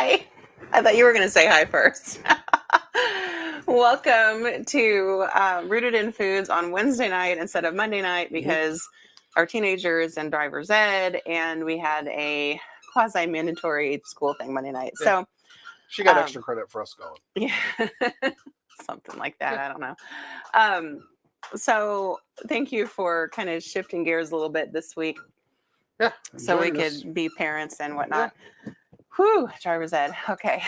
Hi. I thought you were going to say hi first. Welcome to Rooted in Foods on Wednesday night instead of Monday night because our teenagers in driver's ed, and we had a quasi-mandatory school thing Monday night. Yeah. So she got extra credit for us going. Yeah, something like that. Yeah. I don't know. So thank you for kind of shifting gears a little bit this week. Yeah. So we could be parents and whatnot. Yeah. Whew, driver's ed. Okay.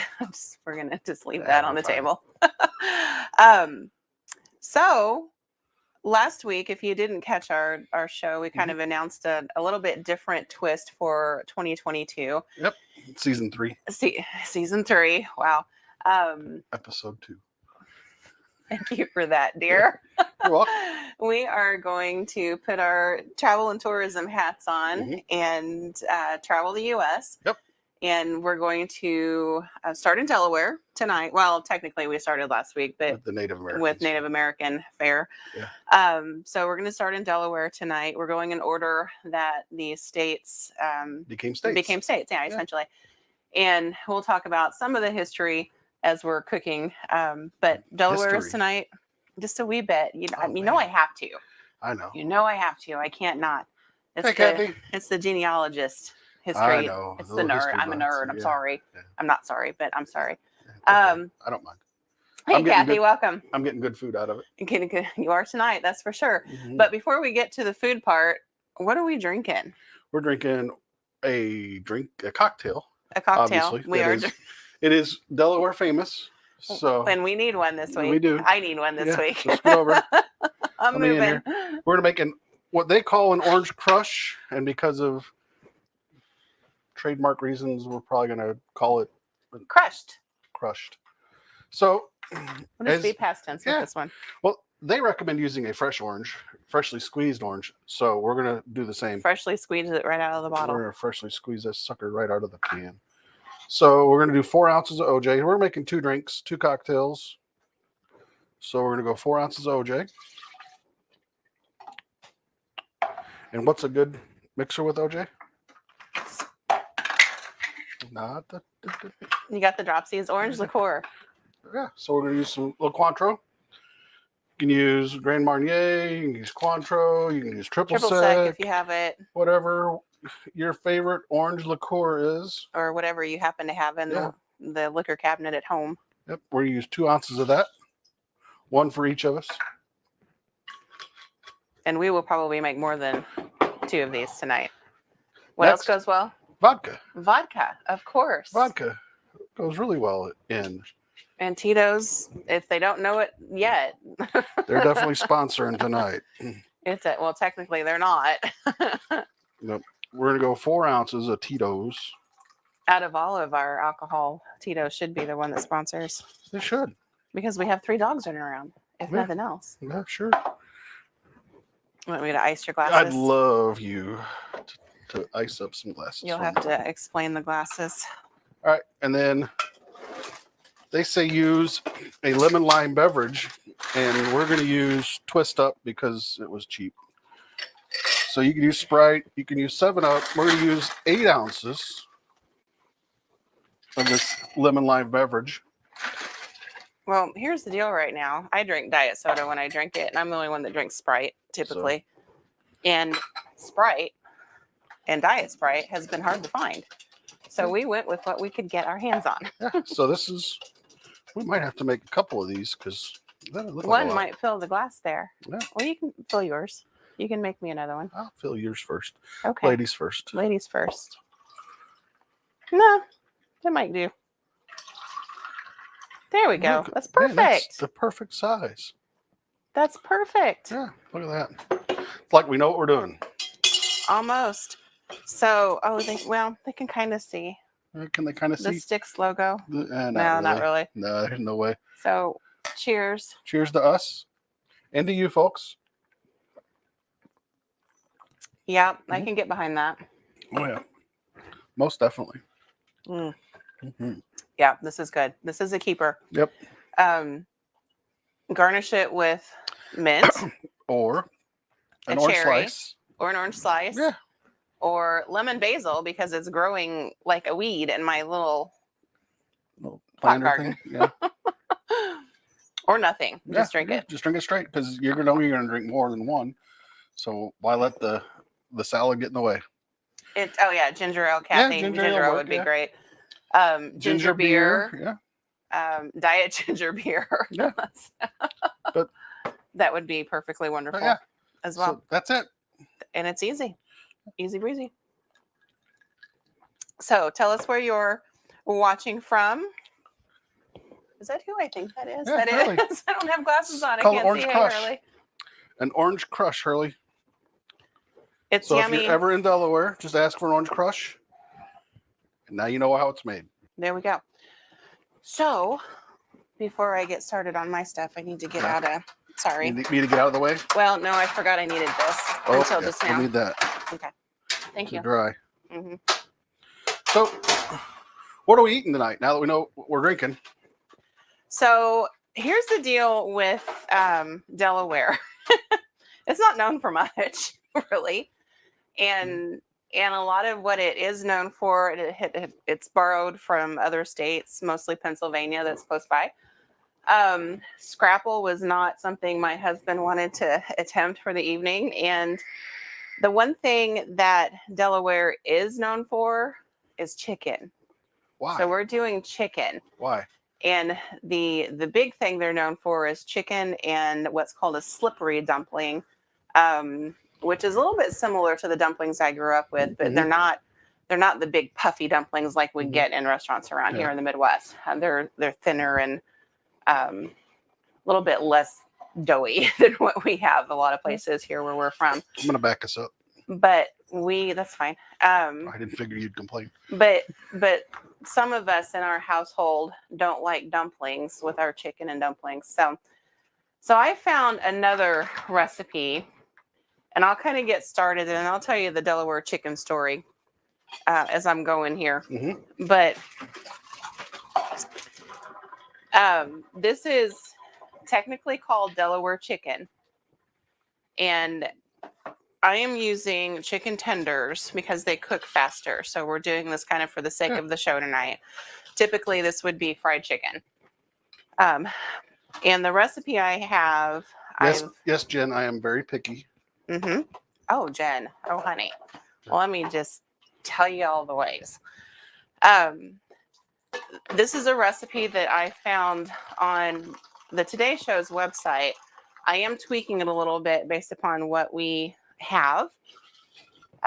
We're going to just leave that on the table. So last week, if you didn't catch our show, we kind of announced a little bit different twist for 2022. Yep. Season 3. Season 3. Wow. Episode 2. Thank you for that, dear. You're welcome. We are going to put our travel and tourism hats on and travel the U.S. Yep. And we're going to start in Delaware tonight. Well, technically we started last week, but with the Native Americans. With Native American Fair. Yeah. So we're going to start in Delaware tonight. We're going in order that the states became states. Yeah, essentially. And we'll talk about some of the history as we're cooking. But Delaware is tonight, just a wee bit. I have to. I know. I have to. I can't not. It's the genealogist history. I know. It's the nerd. I'm a nerd. I'm sorry. Yeah. I'm not sorry, but I'm sorry. Yeah, okay. I don't mind. Hey, Kathy, welcome. I'm getting good food out of it. You're getting good. You are tonight, that's for sure. But before we get to the food part, what are we drinking? We're drinking a cocktail. A cocktail. Obviously. It is Delaware famous. So and we need one this week. We do. I need one this week. So scoot over. I'm moving. We're gonna make what they call an orange crush, and because of trademark reasons, we're probably gonna call it crushed. So we'll just be past tense with this one. Well, they recommend using a freshly squeezed orange. So we're gonna do the same. Freshly squeeze it right out of the bottle. We're gonna freshly squeeze this sucker right out of the can. So we're gonna do 4 ounces of OJ. We're making 2 drinks, 2 cocktails. So we're gonna go 4 ounces of OJ. And what's a good mixer with OJ? You got the dropsies, orange liqueur. Yeah, so we're gonna use some little Cointreau. You can use Grand Marnier, you can use Cointreau, you can use triple sec if you have it. Whatever your favorite orange liqueur is, or whatever you happen to have in the liquor cabinet at home. Yep, we're gonna use 2 ounces of that, 1 for each of us. And we will probably make more than 2 of these tonight. What else goes well? Vodka, of course. Vodka goes really well in. And Tito's, if they don't know it yet, they're definitely sponsoring tonight. Well, technically they're not. Nope. We're gonna go 4 ounces of Tito's. Out of all of our alcohol, Tito's should be the one that sponsors. They should, because we have 3 dogs running around. If nothing else. Yeah, sure. Want me to ice your glasses? I'd love you to ice up some glasses. You'll have to explain the glasses. All right, and then they say use a lemon lime beverage, and we're going to use Twist Up because it was cheap. So you can use Sprite, you can use 7-Up. We're going to use 8 ounces of this lemon lime beverage. Well, here's the deal right now. I drink diet soda when I drink it, and I'm the only one that drinks Sprite typically. And Sprite and Diet Sprite has been hard to find. So we went with what we could get our hands on. Yeah, so we might have to make a couple of these because one might fill the glass there. Yeah. Well, you can fill yours. You can make me another one. I'll fill yours first. Okay. Ladies first. No, that might do. There we go. That's perfect. Man, that's the perfect size. That's perfect. Yeah, look at that. It's like we know what we're doing. Almost. So, they can kind of see. Can they kind of see? The Sticks logo? No, not really. No, there's no way. So, cheers. Cheers to us and to you folks. Yeah, I can get behind that. Oh, yeah. Most definitely. Yeah, this is good. This is a keeper. Yep. Garnish it with mint. Or an orange slice. Or an orange slice. Yeah. Or lemon basil because it's growing like a weed in my little plant pot anything. Yeah. Or nothing. Just drink it. Just drink it straight because you're gonna drink more than one. So why let the salad get in the way? Oh yeah, ginger ale, Kathy. Ginger ale would be great. Ginger beer. Yeah. Diet ginger beer. Yeah. But that would be perfectly wonderful as well. So that's it. And it's easy breezy. So tell us where you're watching from. Is that who I think that is? Yeah, that Hurley. is. I don't have glasses on. Call I it can't Orange see. Crush. Hey, Hurley. An orange crush, Hurley. It's so yummy. if you're ever in Delaware, just ask for an orange crush. And now you know how it's made. There we go. So before I get started on my stuff, I need to get out of. Sorry. You need me to get out of the way? Well, no, I forgot I needed this until just now. I need that. Okay. Thank you. Dry. Mm-hmm. So, what are we eating tonight? Now that we know what we're drinking. So here's the deal with Delaware. It's not known for much, really, and a lot of what it is known for, it's borrowed from other states, mostly Pennsylvania, that's close by. Scrapple was not something my husband wanted to attempt for the evening, and the one thing that Delaware is known for is chicken. Why? So we're doing chicken. Why? And the big thing they're known for is chicken and what's called a slippery dumpling, which is a little bit similar to the dumplings I grew up with, but they're not the big puffy dumplings like we get in restaurants around here in the Midwest. They're thinner and a little bit less doughy than what we have a lot of places here where we're from. I'm gonna back us up. But that's fine. I didn't figure you'd complain. But some of us in our household don't like dumplings with our chicken and dumplings. So I found another recipe, and I'll kind of get started, and I'll tell you the Delaware chicken story as I'm going here. Mm-hmm. But this is technically called Delaware chicken, and I am using chicken tenders because they cook faster. So we're doing this kind of for the sake of the show tonight. Typically, this would be fried chicken. And the recipe I have... Yes, Jen, I am very picky. Mm-hmm. Oh, Jen. Oh, honey. Well, let me just tell you all the ways. This is a recipe that I found on the Today Show's website. I am tweaking it a little bit based upon what we have.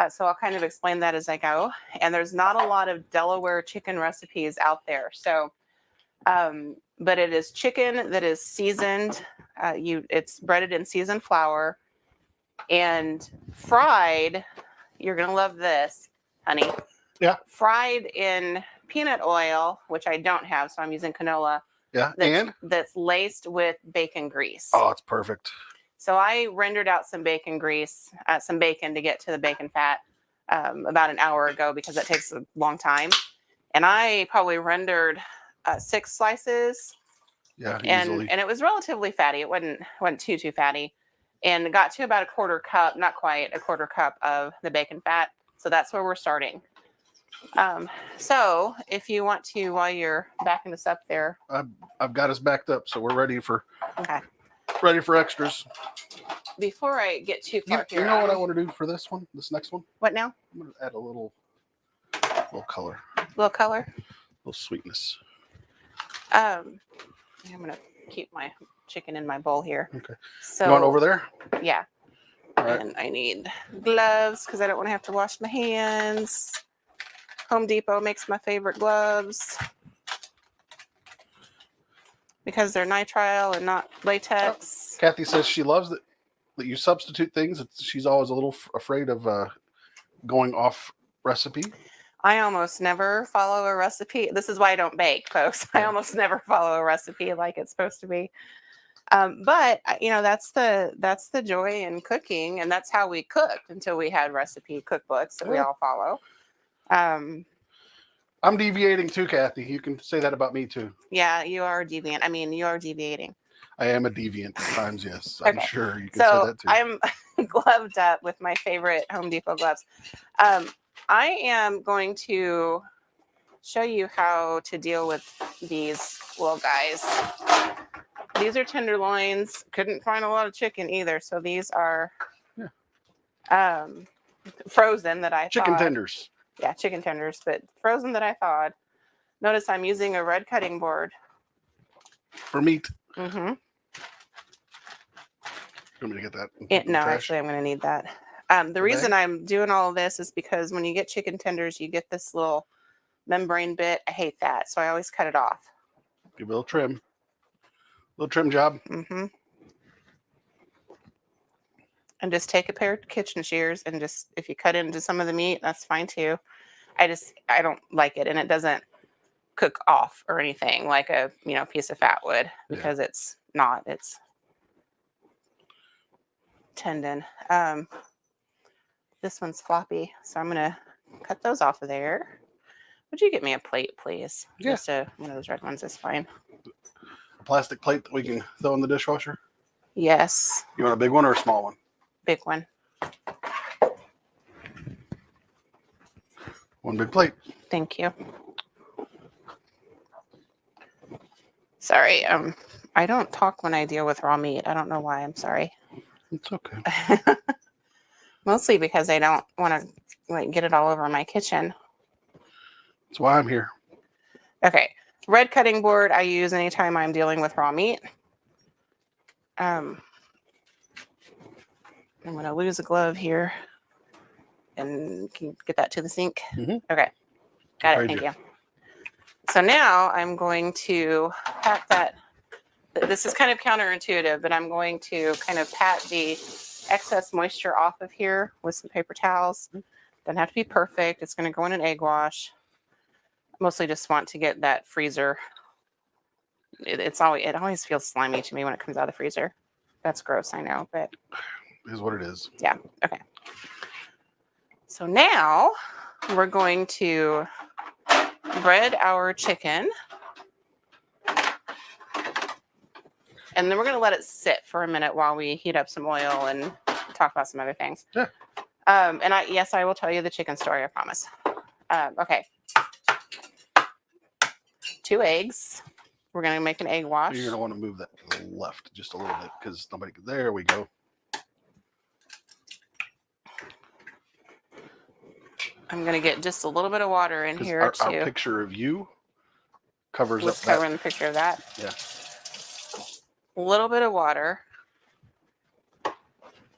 So I'll kind of explain that as I go. And there's not a lot of Delaware chicken recipes out there. So, but it is chicken that is seasoned. It's breaded in seasoned flour and fried. You're going to love this, honey. Yeah. Fried in peanut oil, which I don't have. So I'm using canola. Yeah. That's laced with bacon grease. Oh, it's perfect. So I rendered out some bacon grease, some bacon to get to the bacon fat about an hour ago because that takes a long time. And I probably rendered 6 slices. Yeah, easily. And it was relatively fatty. It wasn't too fatty. And got to about a quarter cup, not quite a quarter cup of the bacon fat. So that's where we're starting. So if you want to, while you're backing this up there. I've got us backed up, so we're ready for extras. Before I get too far here. You know what I want to do for this next one? What now? I'm going to add a little color. Little color? A little sweetness. I'm going to keep my chicken in my bowl here. Okay. So you want over there? Yeah. All right. And I need gloves because I don't want to have to wash my hands. Home Depot makes my favorite gloves because they're nitrile and not latex. Kathy says she loves that you substitute things. She's always a little afraid of going off recipe. I almost never follow a recipe. This is why I don't bake, folks. I almost never follow a recipe like it's supposed to be. But that's the joy in cooking, and that's how we cooked until we had recipe cookbooks that we all follow. I'm deviating too, Kathy. You can say that about me too. Yeah, you are deviant. I mean, you are deviating. I am a deviant at times, yes. Okay. I'm sure you can say that too. I'm gloved up with my favorite Home Depot gloves. I am going to show you how to deal with these little guys. These are tenderloins. Couldn't find a lot of chicken either, so these are frozen that I Chicken thawed. tenders. Yeah, chicken tenders, but frozen that I thawed. Notice I'm using a red cutting board. For meat. Mm-hmm. You want me to get that? No, Trash? actually, I'm going to need that. The reason I'm doing all of this is because when you get chicken tenders, you get this little membrane bit. I hate that, so I always cut it off. Give it a little trim. Little trim job. Mm-hmm. And just take a pair of kitchen shears and just, if you cut into some of the meat, that's fine too. I don't like it, and it doesn't cook off or anything like a piece of fat would, because it's tendon. This one's floppy, so I'm gonna cut those off of there. Would you get me a plate, please? Yeah. Just one of those red ones is fine. A plastic plate that we can throw in the dishwasher. Yes. You want a big one or a small one? Big one. One big plate. Thank you. Sorry, I don't talk when I deal with raw meat. I don't know why. I'm sorry. It's okay. Mostly because I don't want to get it all over my kitchen. That's why I'm here. Okay. Red cutting board I use anytime I'm dealing with raw meat. I'm going to lose a glove here. And can you get that to the sink? Mm-hmm. Okay. Got it. Thank you. So now I'm going to pat that. This is kind of counterintuitive, but I'm going to kind of pat the excess moisture off of here with some paper towels. Doesn't have to be perfect. It's going to go in an egg wash. Mostly just want to get that freezer. It always feels slimy to me when it comes out of the freezer. That's gross, I know, but it is what it is. Yeah. Okay. So now we're going to bread our chicken. And then we're going to let it sit for a minute while we heat up some oil and talk about some other things. Yeah. And I will tell you the chicken story, I promise. Okay. 2 eggs. We're going to make an egg wash. You're going to want to move that to the left just a little bit because nobody. There we go. I'm going to get just a little bit of water in here too. Our picture of you covers What's up that. covering the picture of that? Yeah. A little bit of water.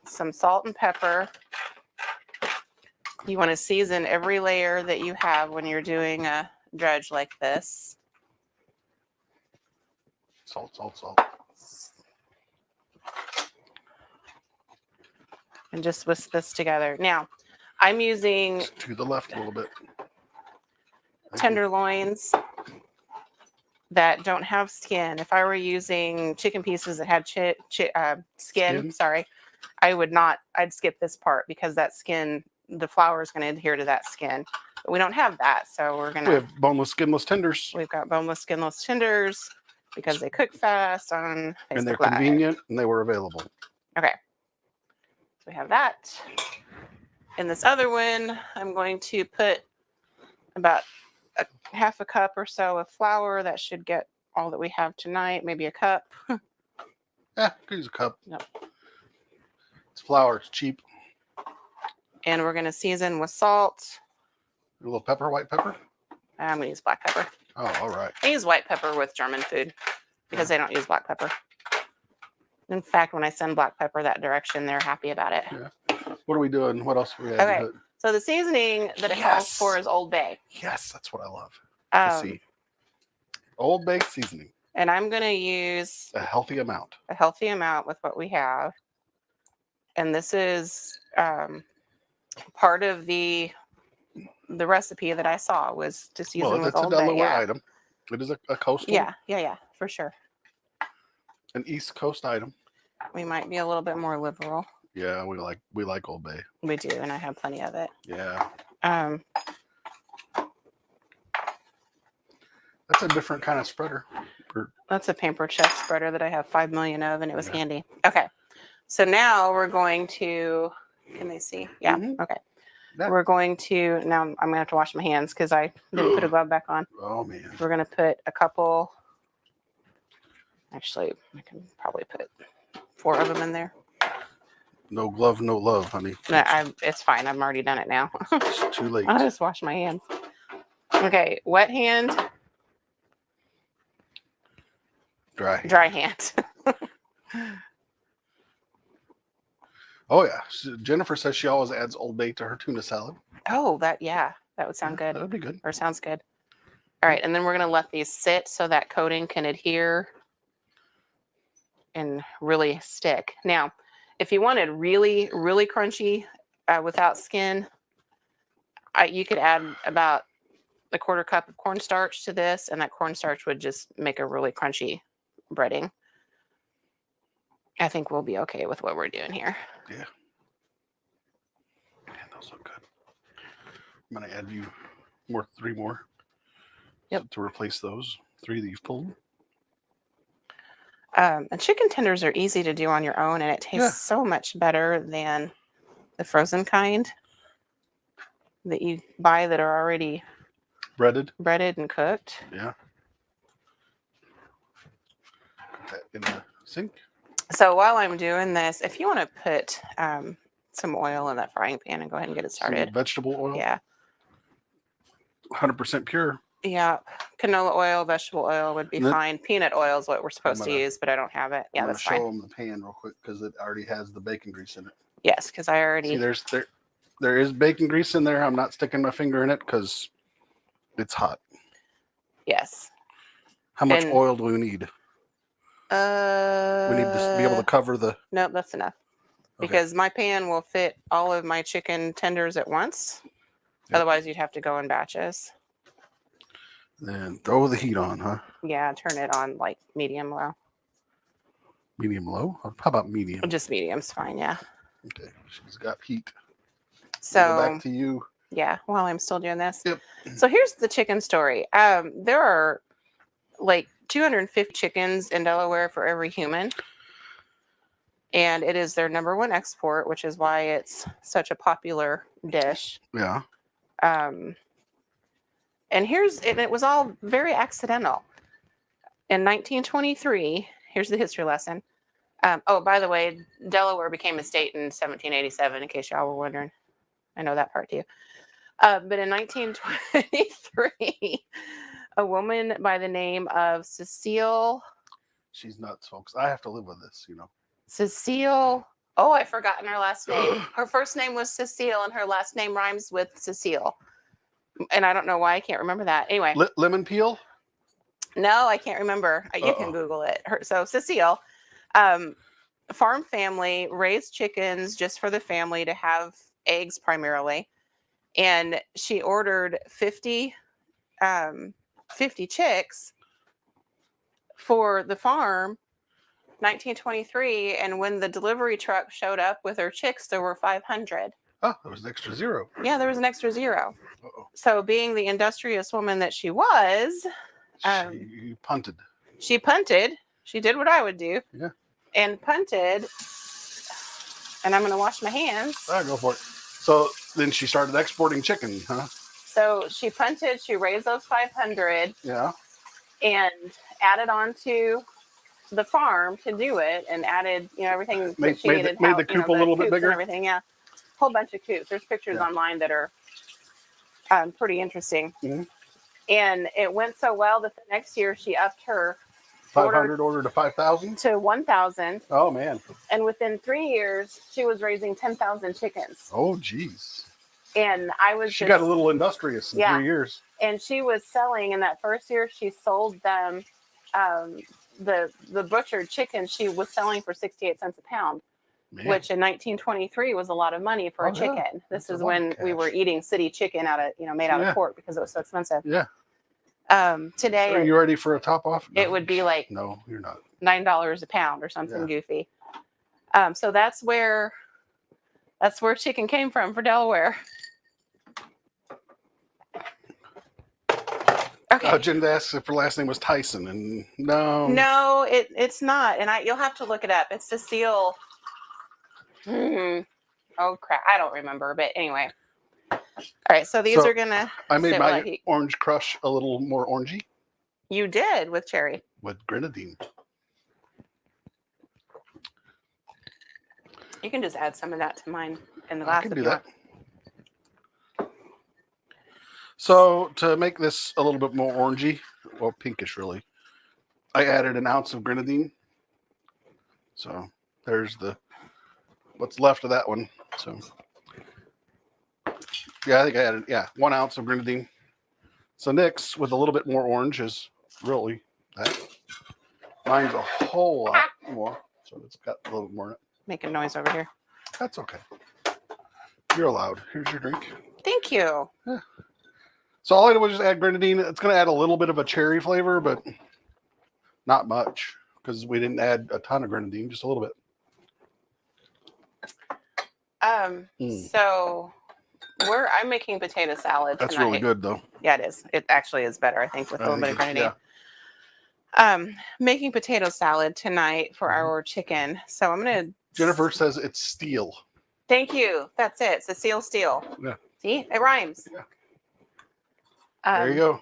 Some salt and pepper. You want to season every layer that you have when you're doing a dredge like this. Salt, salt, salt. And just whisk this together. Now, I'm using To the left a little bit. tenderloins that don't have skin. If I were using chicken pieces that had skin, sorry, I would not. I'd skip this part because that skin, the flour is going to adhere to that skin. But we don't have that, so we're gonna. We have boneless, skinless tenders. We've got boneless, skinless tenders because they cook fast on Facebook and they're Live. convenient, and they were available. Okay, so we have that. In this other one, I'm going to put about half a cup or so of flour. That should get all that we have tonight. Maybe a cup. Yeah, could use a cup. Yep. It's flour. It's cheap. And we're going to season with salt. A little pepper, white pepper. I'm going to use black pepper. Oh, all right. I use white pepper with German food because they don't use black pepper. In fact, when I send black pepper that direction, they're happy about it. Yeah. What are we doing? What else are we Okay. adding? So the seasoning that it calls for is Old Bay. Yes, that's what I love to see. Old Bay seasoning. And I'm going to use a healthy amount with what we have. And this is part of the recipe that I saw was to season with Old Bay. It's a Delaware item. It is a coastal. Yeah, for sure. An East Coast item. We might be a little bit more liberal. Yeah, we like Old Bay. We do, and I have plenty of it. Yeah. That's a different kind of spreader. That's a Pampered Chef spreader that I have 5 million of, and it was handy. Okay. So now we're going to, can they see? Yeah. Okay. Yeah. We're going to, now I'm going to have to wash my hands because I didn't put a glove back on. Oh man. We're going to put a couple, actually, I can probably put 4 of them in there. No glove, no love, honey. No, it's fine. I've already done it now. It's too late. I'll just wash my hands. Okay, wet hand, dry hand. Oh yeah. Jennifer says she always adds Old Bay to her tuna salad. Oh, that would sound good. That'd be good. Or sounds good. All right, and then we're going to let these sit so that coating can adhere and really stick. Now, if you wanted really, really crunchy without skin, you could add about a 1/4 cup of cornstarch to this, and that cornstarch would just make a really crunchy breading. I think we'll be okay with what we're doing here. Yeah. Man, those look good. I'm going to add you 3 more. Yep. To replace those 3 that you've pulled. And chicken tenders are easy to do on your own, and it tastes so much better than the frozen kind that you buy that are already Breaded and cooked. Yeah. Put that in the sink. So while I'm doing this, if you want to put some oil in that frying pan and go ahead and get it started. Some vegetable oil. Yeah. 100% pure. Yeah. Canola oil, vegetable oil would be fine. Peanut oil is what we're supposed to use, but I don't have it. Yeah, that's fine. I'm going to show them the pan real quick because it already has the bacon grease in it. Yes, because I already... See, there is bacon grease in there. I'm not sticking my finger in it because it's hot. Yes. How much oil do we need? We need to be able to cover the... Nope, that's enough. Okay. Because my pan will fit all of my chicken tenders at once. Yep. Otherwise, you'd have to go in batches. Then throw the heat on, huh? Yeah, turn it on like medium low. Medium low? How about medium? Just medium's fine, yeah. Okay, she's got heat. So go back to you. Yeah, while I'm still doing this. Yep. So here's the chicken story. There are like 250 chickens in Delaware for every human. And it is their #1 export, which is why it's such a popular dish. Yeah. And it was all very accidental. In 1923, here's the history lesson. Oh, by the way, Delaware became a state in 1787, in case y'all were wondering. I know that part too. But in 1923, a woman by the name of Cecile. She's nuts, folks. I have to live with this, Cecile. Oh, I've forgotten her last name. Her first name was Cecile, and her last name rhymes with Cecile. And I don't know why I can't remember that. Anyway. Lemon peel? No, I can't remember. You can Google it. So Cecile, farm family, raised chickens just for the family to have eggs primarily. And she ordered 50 chicks for the farm, 1923. And when the delivery truck showed up with her chicks, there were 500. Oh, there was an extra 0. Yeah, there was an extra 0. So being the industrious woman that she was, she punted. She punted. She did what I would do. Yeah. And punted. And I'm going to wash my hands. All right, go for it. So then she started exporting chicken, huh? So she punted. She raised those 500. Yeah. And added on to the farm to do it, and added, everything. Made the coop a little bit bigger. And everything, yeah. Whole bunch of coops. There's pictures online that are pretty interesting. Mm-hmm. And it went so well that the next year she upped her 500 order to 5,000 to 1,000. Oh man! And within 3 years, she was raising 10,000 chickens. Oh geez! And I was. She got a little industrious in 3 years. And she was selling in that first year. She sold them the butchered chicken. She was selling for 68 cents a pound. Man. Which in 1923 was a lot of money for a chicken. Yeah. This is when we were eating city chicken made out of pork because it was so expensive. Yeah. Today. Are you ready for a top off? No. It would be like no, you're not. $9 a pound or something goofy. So that's where chicken came from for Delaware. Okay. Jen asked if her last name was Tyson, and no. No, it's not, and you'll have to look it up. It's Cecile. Oh crap! I don't remember, but anyway. All right, so these So, are gonna. I made sit my while he- orange crush a little more orangey You did with cherry. with grenadine. You can just add some of that to mine in the I glass can if do you that. want. So to make this a little bit more orangey, well, pinkish really, I added an ounce of grenadine. So there's what's left of that one. So yeah, I think I added 1 ounce of grenadine. So Nick's with a little bit more orange is really that. Mine's a whole lot more, so it's got a little more in it. Making noise over here. That's okay. You're allowed. Here's your drink. Thank you. Yeah. So all I did was just add grenadine. It's going to add a little bit of a cherry flavor, but not much because we didn't add a ton of grenadine, just a little bit. So I'm making potato salad That's tonight. really good though. Yeah, it is. It actually is better, I think, with a little bit of grenadine. Yeah. Making potato salad tonight for our chicken. So I'm gonna. Jennifer says it's steel. Thank you. That's it. It's a seal steel. Yeah. See, it rhymes. Yeah. There you go.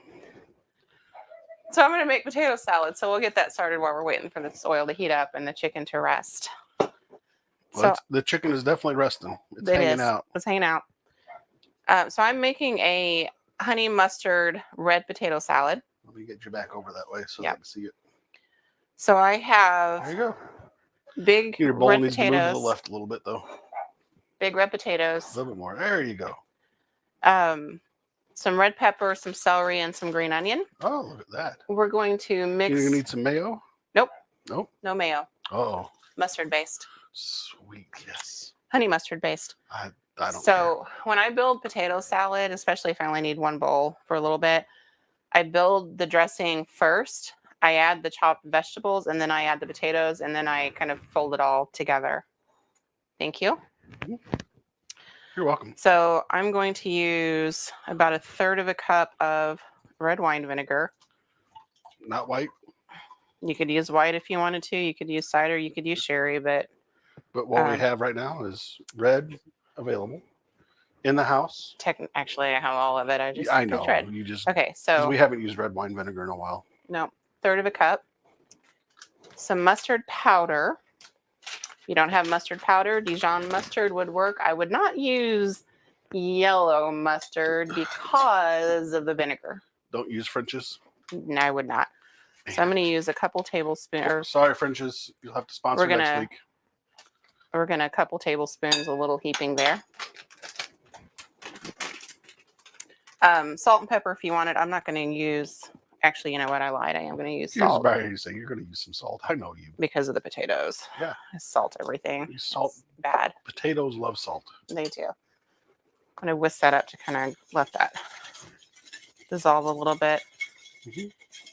So I'm gonna make potato salad. So we'll get that started while we're waiting for this oil to heat up and the chicken to rest. Well, the chicken is definitely resting. It's hanging out. It's hanging out. So I'm making a honey mustard red potato salad. Let me get you back over that way so I can see it. So I have There you go. big Your bowl red needs to move to potatoes. the left a little bit though. Big red potatoes. A little bit more. There you go. Some red pepper, some celery, and some green onion. Oh, look at that. We're going to mix. You're gonna need some mayo? Nope. Nope. No mayo. Oh. Mustard based. Sweet. Yes. Honey mustard based. I don't So when I build potato salad, especially if I only need one bowl for a little bit, I build the dressing first. I add the chopped vegetables, and then I add the potatoes, and then I kind of fold it all together. Thank you. You're welcome. So I'm going to use about 1/3 of a cup of red wine vinegar. Not white. You could use white if you wanted to. You could use cider. You could use sherry, but what we have right now is red available in the house. Actually, I have all of it. I know. picked red. You just Okay, so we haven't used red wine vinegar in a while. no, 1/3 of a cup. Some mustard powder. If you don't have mustard powder, Dijon mustard would work. I would not use yellow mustard because of the vinegar. Don't use French's. No, I would not. So I'm going to use a couple tablespoons. Sorry, French's. You'll have to sponsor next week. We're going to a couple tablespoons, a little heaping there. Salt and pepper if you want it. I'm not going to use. Actually, you know what? I lied. I am going to use salt. You say you're going to use some salt. I know you. Because of the potatoes. Yeah. I salt everything. Salt. It's bad. Potatoes love salt. They do. I'm going to whisk that up to kind of let that dissolve a little bit. Mm-hmm.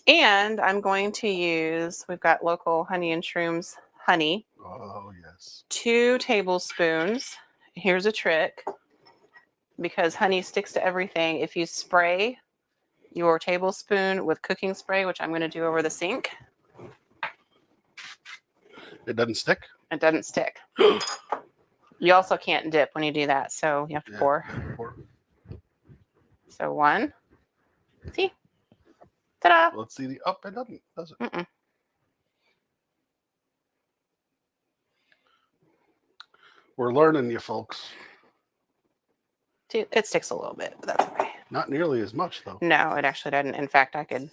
And I'm going to use, we've got local Honey and Shrooms honey. Oh, yes. 2 tablespoons. Here's a trick. Because honey sticks to everything. If you spray your tablespoon with cooking spray, which I'm going to do over the sink. It doesn't stick? It doesn't stick. You also can't dip when you do that, so you have to pour. So 1. See? Ta-da! Let's see the up. It doesn't, does it? Mm-mm. We're learning, you folks. See, it sticks a little bit, but that's okay. Not nearly as much, though. No, it actually doesn't. In fact, I could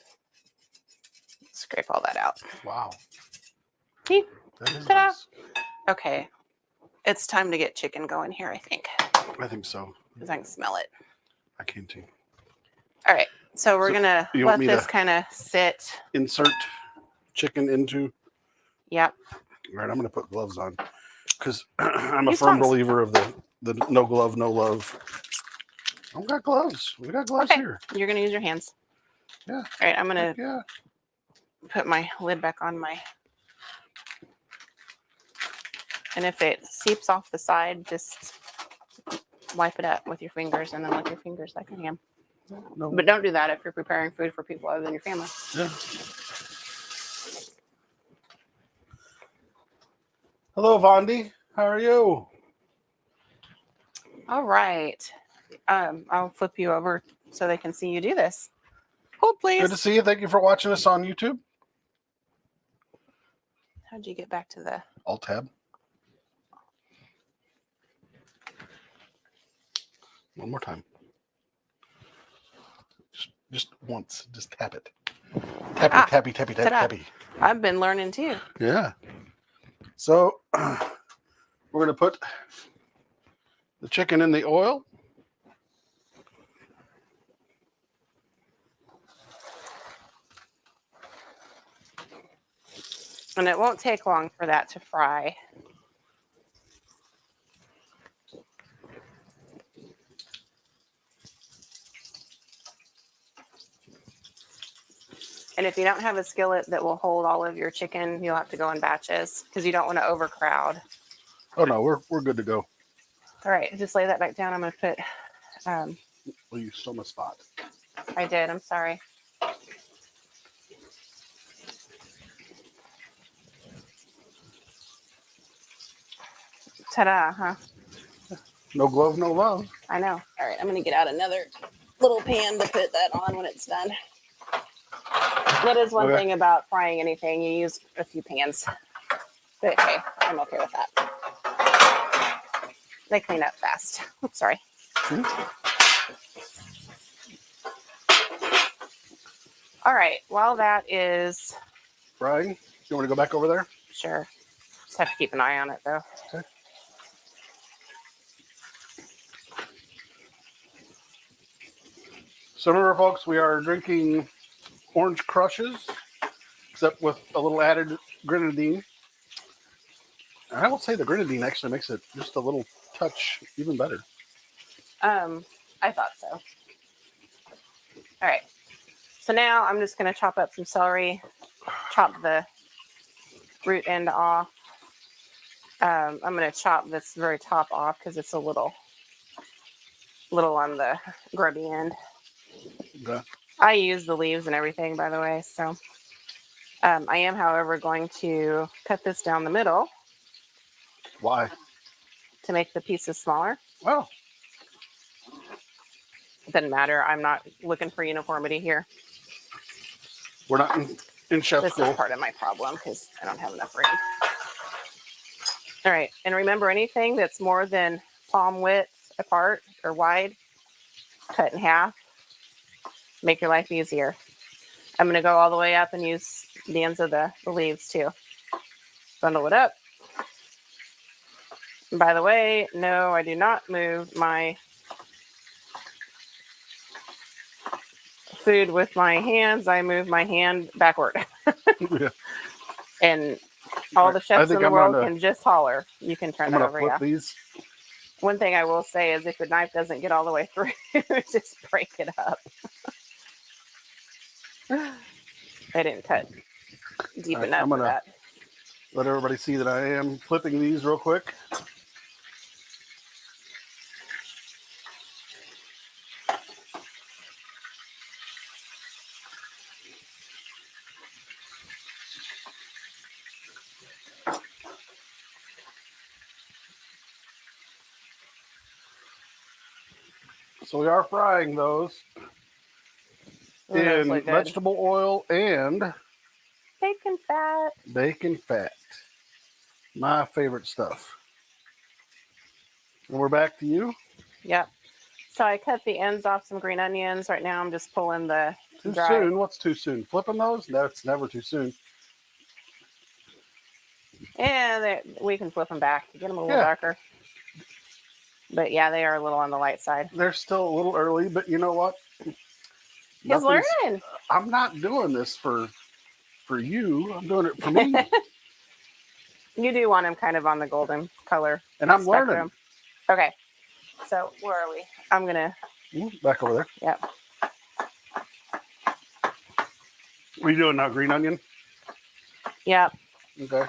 scrape all that out. Wow. See? That is Ta-da! nice. Okay. It's time to get chicken going here, I think. I think so. Because I can smell it. I can too. All right. So we're going to let this kind of sit. Insert chicken into. Yep. All right, I'm going to put gloves on because I'm a firm believer of the no glove, no love. I've got gloves. We got gloves here. You're going to use your hands. Yeah. All right. I'm going to put my lid back on my. And if it seeps off the side, just wipe it up with your fingers and then lick your fingers like I am. No. But don't do that if you're preparing food for people other than your family. Yeah. Hello, Vondi. How are you? All right. I'll flip you over so they can see you do this. Hold, please. Good to see you. Thank you for watching us on YouTube. How'd you get back to the Alt tab. One more time. Just once. Just tap it. Tappy. ta-da. I've been learning too. Yeah. So we're going to put the chicken in the oil. And it won't take long for that to fry. And if you don't have a skillet that will hold all of your chicken, you'll have to go in batches because you don't want to overcrowd. Oh no, we're good to go. All right, just lay that back down. I'm going to put. Well, you stole my spot. I did. I'm sorry. Ta-da, huh? No glove, no love. I know. All right, I'm going to get out another little pan to put that on when it's done. That is one thing about frying anything. You use a few pans. But hey, I'm okay with that. They clean up fast. Oops, sorry. All right, while that is... Frying? You want to go back over there? Sure. Just have to keep an eye on it, though. Okay. So remember, folks, we are drinking orange crushes, except with a little added grenadine. And I will say the grenadine actually makes it just a little touch even better. I thought so. All right. So now I'm just going to chop up some celery, chop the root end off. I'm going to chop this very top off because it's a little on the grubby end. Okay. I use the leaves and everything, by the way. So I am, however, going to cut this down the middle. Why? To make the pieces smaller. Oh. It doesn't matter. I'm not looking for uniformity here. We're not in chef This school. is part of my problem because I don't have enough room. All right. And remember, anything that's more than palm width apart or wide, cut in half. Make your life easier. I'm going to go all the way up and use the ends of the leaves too. Bundle it up. And by the way, no, I do not move my food with my hands. I move my hand backward. Yeah. And all the chefs in the world can just holler. You can turn that over, flip these. One thing I will say is if the knife doesn't get all the way through, just break it up. I didn't cut deep enough for that. Let everybody see that I am flipping these real quick. So we are frying those in vegetable oil and bacon fat. Bacon fat. My favorite stuff. And we're back to you. Yep. So I cut the ends off some green onions. Right now I'm just pulling the Too dry. soon? What's too soon? Flipping those? That's never too soon. Yeah, we can flip them back. Get them a little darker. But yeah, they are a little on the light side. They're still a little early, but you know what? He's learning. I'm not doing this for you. I'm doing it for me. You do want them kind of on the golden color. And I'm spectrum. learning. Okay. So where are we? I'm going to... Back over there. Yep. What are you doing now? Green onion? Yep. Okay.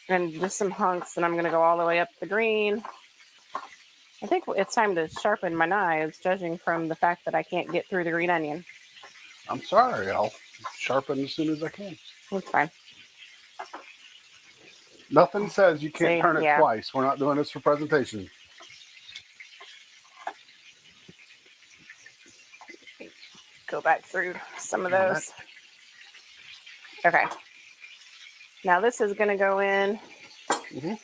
And just some hunks, and I'm going to go all the way up the green. I think it's time to sharpen my knives, judging from the fact that I can't get through the green onion. I'm sorry. I'll sharpen as soon as I can. That's fine. Nothing says you can't turn it twice. We're not doing this for presentation. go back through some of Yeah, those. Okay. Now this is going to go in. Mhm.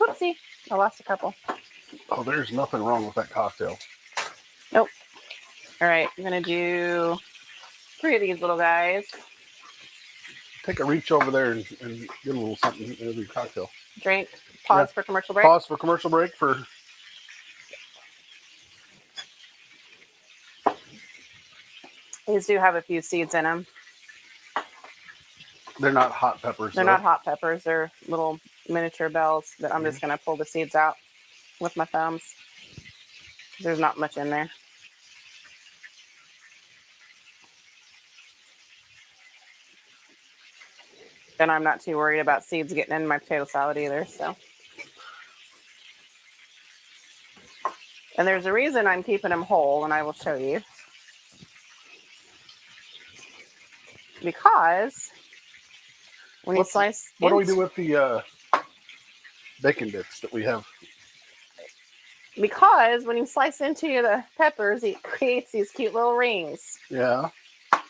Whoopsie. I lost a couple. Oh, there's nothing wrong with that cocktail. Nope. All right. I'm going to do 3 of these little guys. Take a reach over there and get a little something in every cocktail. Drink. Pause Yeah. for commercial break. Pause for commercial break for. These do have a few seeds in them. They're not hot peppers. They're though. not hot peppers. They're little miniature bells that I'm just going to pull the seeds out with my thumbs. There's not much in there. And I'm not too worried about seeds getting in my potato salad either. So, and there's a reason I'm keeping them whole, and I will show you. Because when you slice, What do we do with the bacon bits that we have? Because when you slice into the peppers, it creates these cute little rings. Yeah. I'm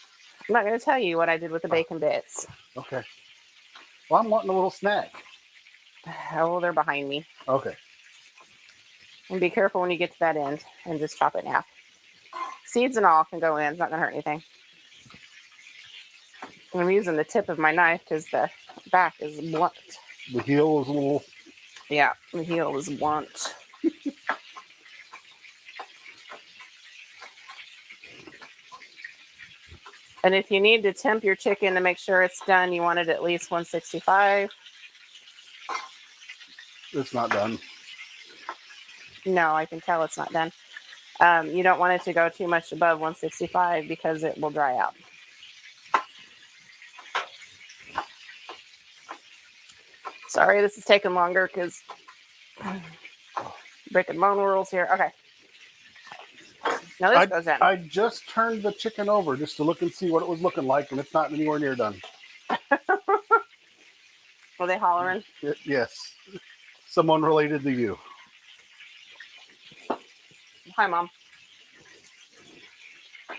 not going to tell you what I did with the bacon bits. Okay. Well, I'm wanting a little snack. Oh, they're behind me. Okay. And be careful when you get to that end and just chop it in half. Seeds and all can go in. It's not going to hurt anything. I'm using the tip of my knife because the back is blunt. The heel is a little. Yeah, the heel is blunt. And if you need to temp your chicken to make sure it's done, you want it at least 165. It's not done. No, I can tell it's not done. You don't want it to go too much above 165 because it will dry out. Sorry, this is taking longer because brick and bone rules here. Okay. Now this goes in. I just turned the chicken over just to look and see what it was looking like, and it's not anywhere near done. Were they hollering? Yes. Someone related to you. Hi, Mom.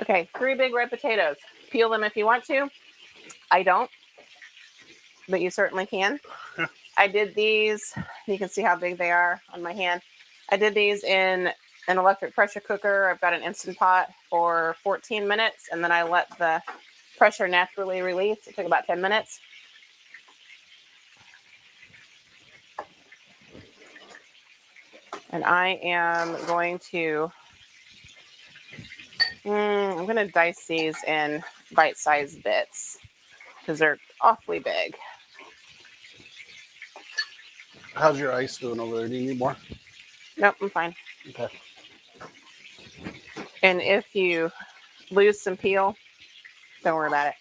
Okay, 3 big red potatoes. Peel them if you want to. I don't, but you certainly can. I did these. You can see how big they are on my hand. I did these in an electric pressure cooker. I've got an Instant Pot for 14 minutes, and then I let the pressure naturally release. It took about 10 minutes. And I am going to, I'm going to dice these in bite-sized bits because they're awfully big. How's your ice doing over there? Do you need more? Nope, I'm fine. Okay. And if you lose some peel, don't worry about it.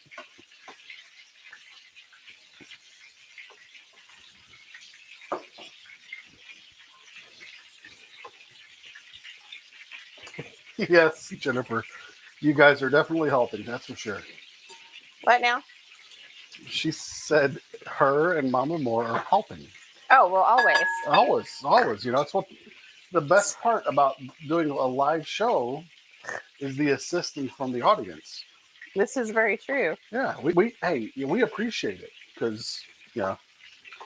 Yes, Jennifer. You guys are definitely helping, that's for sure. What now? She said her and Mama Moore are helping. Oh, well, always. Always. You know, that's what the best part about doing a live show is the assistance from the audience. This is very true. Yeah, we appreciate it because,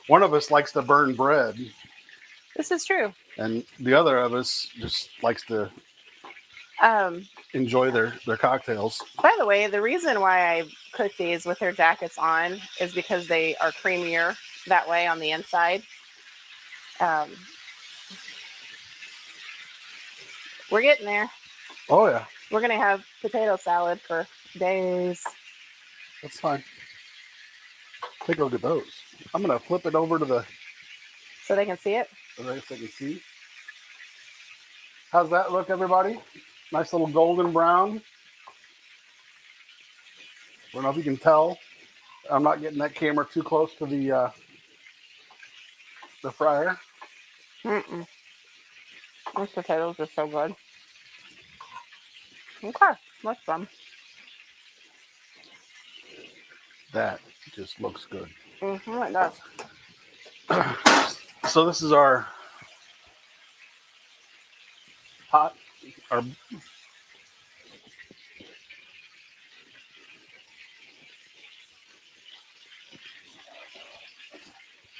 one of us likes to burn bread This is true. and the other of us just likes to enjoy their cocktails. By the way, the reason why I cook these with their jackets on is because they are creamier that way on the inside. We're getting there. Oh, yeah. We're going to have potato salad for days. That's fine. Take a look at those. I'm going to flip it over to the So they can see it? so they can see. How's that look, everybody? Nice little golden brown. I don't know if you can tell. I'm not getting that camera too close to the fryer. Mm-mm. Those potatoes are so good. Okay, that's fun. That just looks good. Mm-hmm, it does. So this is our hot our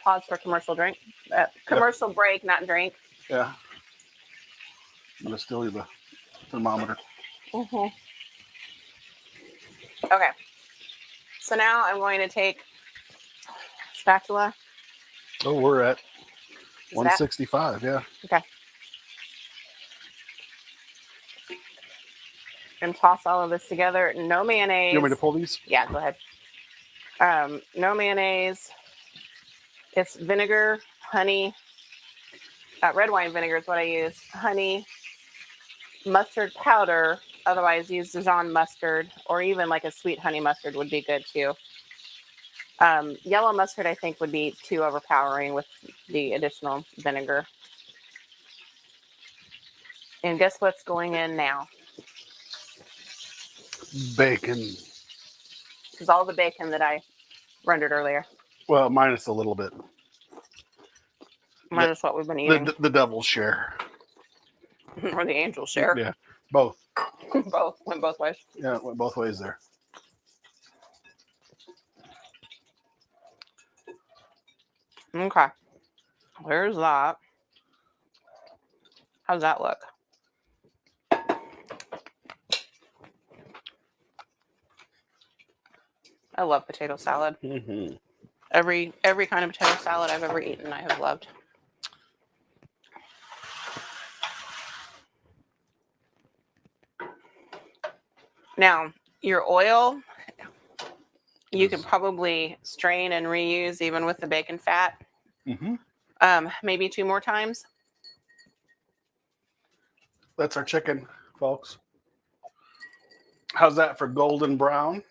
Pause for commercial drink. Commercial break, not drink. yeah. I'm gonna steal you the thermometer. Mm-hmm. Okay. So now I'm going to take spatula. Oh, we're at Is that 165. Yeah. okay? And toss all of this together. No mayonnaise. You want me to pull these? Yeah, go ahead. No mayonnaise. It's vinegar, honey. Red wine vinegar is what I use. Honey, mustard powder. Otherwise, use Dijon mustard, or even like a sweet honey mustard would be good too. Yellow mustard, I think, would be too overpowering with the additional vinegar. And guess what's going in now? Bacon. This is all the bacon that I rendered earlier. Well, minus a little bit. Minus what we've been eating. The devil's share. Or the angel's share. Yeah, both. Both. Went both ways. Yeah, it went both ways there. Okay. There's that. How's that look? I love potato salad. Mm-hmm. Every kind of potato salad I've ever eaten, I have loved. Now, your oil, you can probably strain and reuse even with the bacon fat. Mm-hmm. Maybe 2 more times. That's our chicken, folks. How's that for golden brown?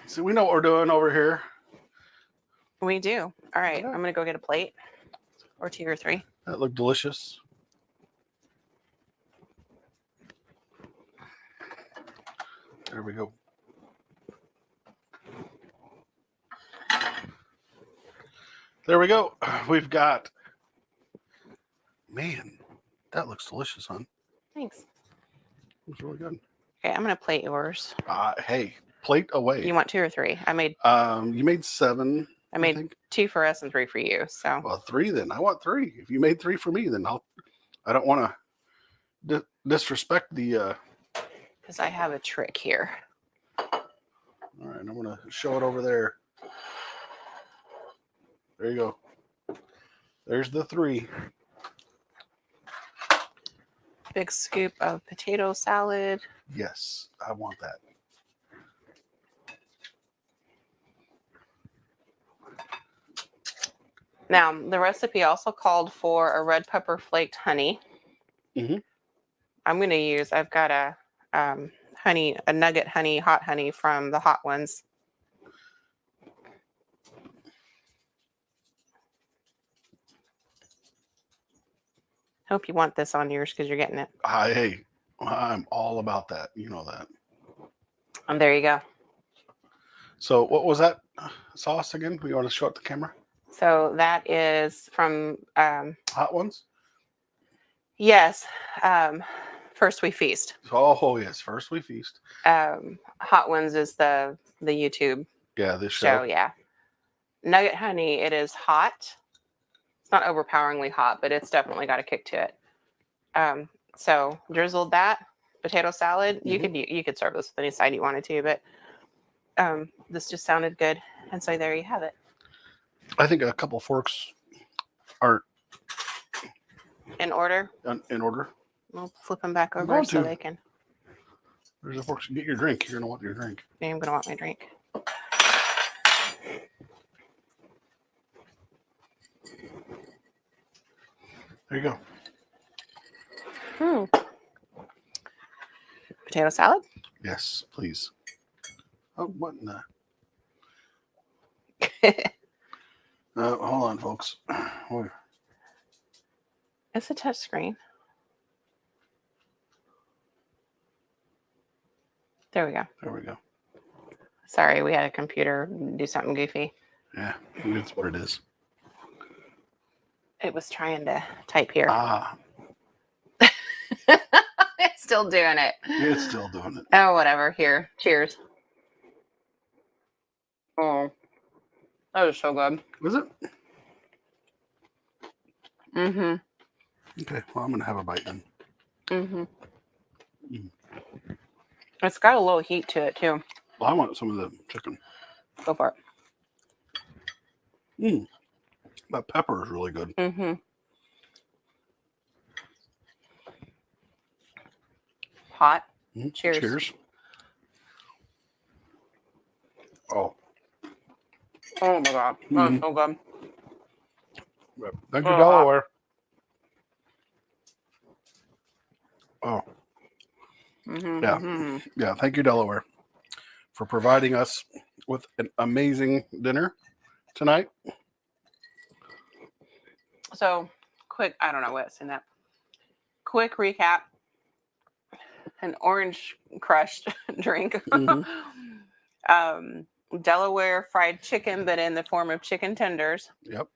So we know what we're doing over here. We do. All right. Yeah. I'm going to go get a plate or 2 or 3. That looked delicious. There we go. There we go. We've got, man, that looks delicious, hon. Thanks. Looks really good. Okay, I'm going to plate yours. Hey, plate away. You want 2 or 3? I made You made 7. I made think. 2 for us and 3 for you. So Well, 3 then. I want 3. If you made 3 for me, then I don't want to disrespect the. because I have a trick here. All right, I'm gonna show it over there. There you go. There's the 3. Big scoop of potato salad. Yes, I want that. Now, the recipe also called for a red pepper flaked honey. Mhm. I'm going to use, I've got a honey, a nugget honey, hot honey from the hot ones. Hope you want this on yours because you're getting it. Hey, I'm all about that. You know that. And there you go. So what was that sauce again? You want to show it to the camera? So that is from Hot ones? yes, First We Feast. Oh yes, First We Feast. Hot Ones is the YouTube Yeah, this show. show. Yeah, nugget honey. It is hot. It's not overpoweringly hot, but it's definitely got a kick to it. So drizzled that potato salad. Mhm. You could serve this with any side you wanted to, but this just sounded good, and so there you have it. I think a couple forks are In order. in order. We'll flip them back I'm over going so to. they can. There's a fork. Get your drink. You're gonna want your drink. I'm gonna want my drink. There you go. Potato salad. Yes, please. Oh, what in the? Hold on, folks. It's a touch screen. There we go. There we go. Sorry, we had a computer do something goofy. Yeah, that's what it is. It was trying to type here. Ah, It's still doing it. it's still doing it. Oh, whatever. Here. Cheers. Oh, that was so good. Was it? Mm-hmm. Okay, well, I'm going to have a bite then. Mm-hmm. Mm. It's got a little heat to it, too. Well, I want some of the chicken. Go for it. Mm. That pepper is really good. Mm-hmm. Hot. Mm. Cheers. Cheers. Oh, Oh, my God. That was so good. thank you, Oh, Delaware. Oh, Mm-hmm. yeah. Mm-hmm. Yeah, thank you, Delaware, for providing us with an amazing dinner tonight. So, quick, I don't know what's in that. Quick recap. An orange crushed drink. Mhm. Delaware fried chicken, but in the form of chicken tenders. Yep.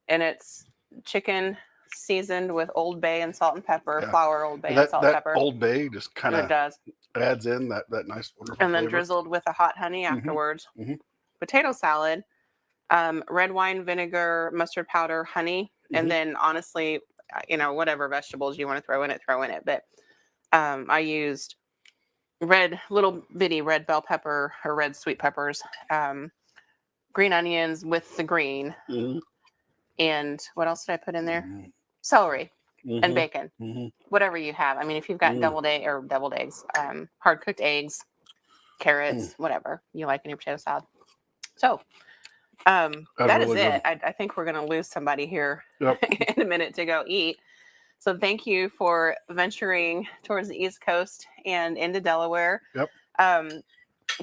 And it's chicken seasoned with Old Bay and salt and pepper, Yeah. flour, Old Bay, And and salt and that pepper. Old Bay just kind It of does. adds in that nice, wonderful And then flavor. drizzled with a hot honey Mhm. afterwards. Mhm. Potato salad, red wine vinegar, mustard powder, honey, Mhm. and then honestly, whatever vegetables you want to throw in it. But I used little bitty red bell pepper or red sweet peppers, green onions with the green, Mhm. and what else did I put in there? Mhm. Celery and Mhm. bacon. Mhm. Whatever you have. I mean, if you've got deviled eggs, hard cooked eggs, carrots, whatever you like in your potato salad. So that is really it. good. I think we're going to lose somebody here Yep. in a minute to go eat. So thank you for venturing towards the East Coast and into Delaware. Yep.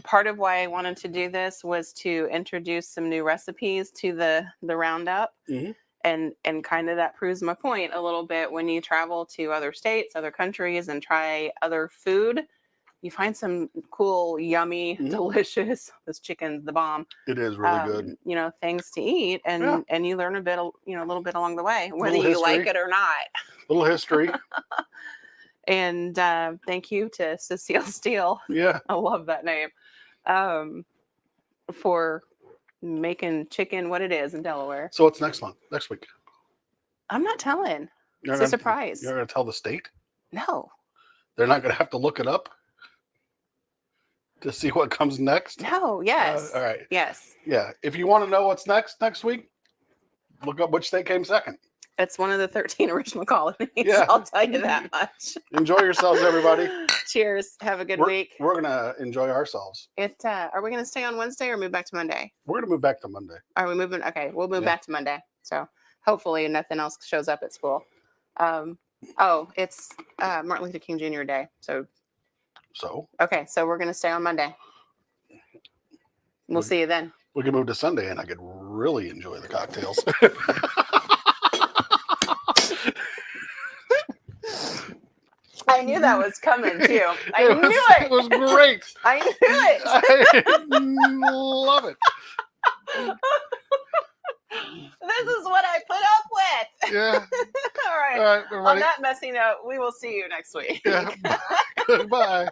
Part of why I wanted to do this was to introduce some new recipes to the roundup. Mhm. And kind of that proves my point a little bit. When you travel to other states, other countries, and try other food, you find some cool, yummy, delicious. This chicken's the bomb. It is really good. Things to eat, and you learn a little bit along the way, whether you like it or not. Little history. And thank you to Cecile Steele. Yeah. I love that name. For making chicken what it is in Delaware. So what's next week? I'm not telling. It's a surprise. You're going to tell the state? No. They're not going to have to look it up to see what comes next? No, yes. All right. Yes. Yeah. If you want to know what's next week, look up which state came second. It's one of the 13 original colonies. Yeah. I'll tell you that much. Enjoy yourselves, everybody. Cheers. Have a good week. We're going to enjoy ourselves. Are we going to stay on Wednesday or move back to Monday? We're going to move back to Monday. Are we moving? Okay, we'll move back to Monday. So hopefully nothing else shows up at school. It's Martin Luther King Jr. Day. So okay, so we're going to stay on Monday. We'll see you then. We can move to Sunday and I could really enjoy the cocktails. I knew that was coming too. I knew it. It was great. I knew it. I love it. This is what I put up with. Yeah. All right. All right, everybody. On that messy note, we will see you next week. Yeah. Goodbye.